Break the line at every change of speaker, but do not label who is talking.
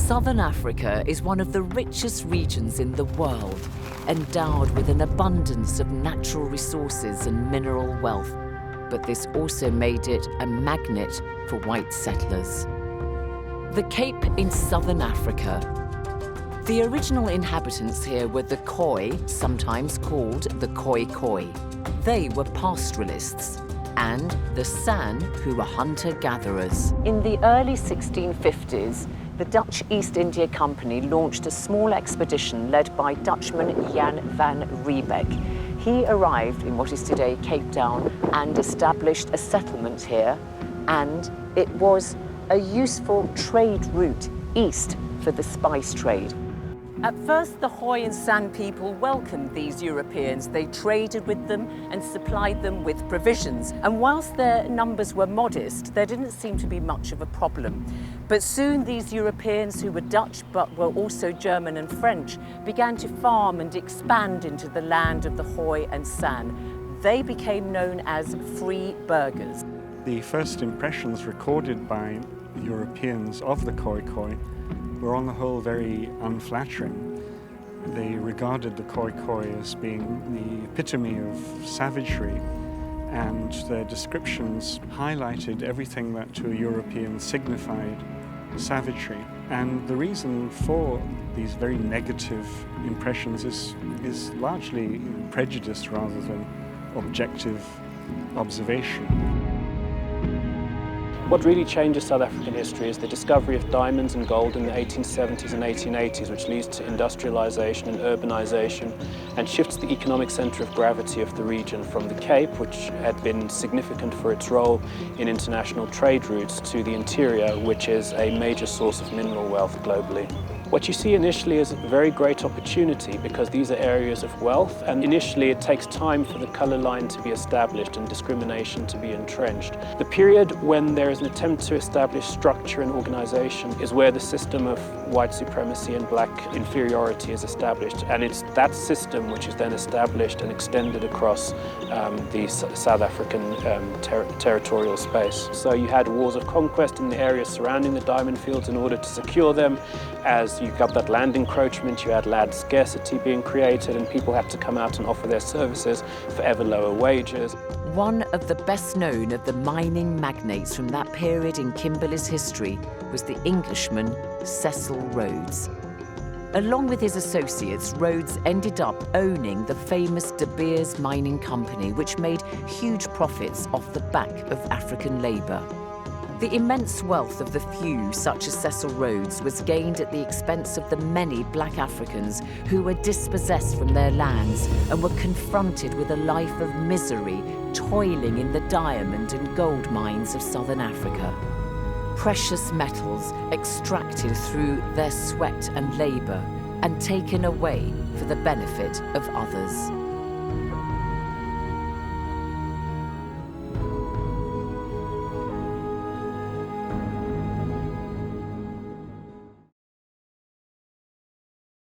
Southern Africa is one of the richest regions in the world, endowed with an abundance of natural resources and mineral wealth. But this also made it a magnet for white settlers. The Cape in Southern Africa. The original inhabitants here were the Khoi, sometimes called the Khoi Khoi. They were pastoralists, and the San, who were hunter-gatherers. In the early 1650s, the Dutch East India Company launched a small expedition led by Dutchman Jan van Riebeck. He arrived in what is today Cape Town and established a settlement here, and it was a useful trade route east for the spice trade. At first, the Khoi and San people welcomed these Europeans. They traded with them and supplied them with provisions. And whilst their numbers were modest, there didn't seem to be much of a problem. But soon these Europeans, who were Dutch but were also German and French, began to farm and expand into the land of the Khoi and San. They became known as free burghers.
The first impressions recorded by Europeans of the Khoi Khoi were on the whole very unflattering. They regarded the Khoi Khoi as being the epitome of savagery, and their descriptions highlighted everything that to a European signified savagery. And the reason for these very negative impressions is largely prejudice rather than objective observation.
What really changes South African history is the discovery of diamonds and gold in the 1870s and 1880s, which leads to industrialization and urbanization and shifts the economic center of gravity of the region from the Cape, which had been significant for its role in international trade routes, to the interior, which is a major source of mineral wealth globally. What you see initially is a very great opportunity because these are areas of wealth, and initially it takes time for the colour line to be established and discrimination to be entrenched. The period when there is an attempt to establish structure and organisation is where the system of white supremacy and black inferiority is established, and it's that system which is then established and extended across the South African territorial space. So you had wars of conquest in the areas surrounding the diamond fields in order to secure them. As you got that land encroachment, you had land scarcity being created, and people had to come out and offer their services for ever lower wages.
One of the best known of the mining magnates from that period in Kimberley's history was the Englishman Cecil Rhodes. Along with his associates, Rhodes ended up owning the famous De Beers Mining Company, which made huge profits off the back of African labour. The immense wealth of the few, such as Cecil Rhodes, was gained at the expense of the many black Africans who were dispossessed from their lands and were confronted with a life of misery, toiling in the diamond and gold mines of southern Africa. Precious metals extracted through their sweat and labour and taken away for the benefit of others.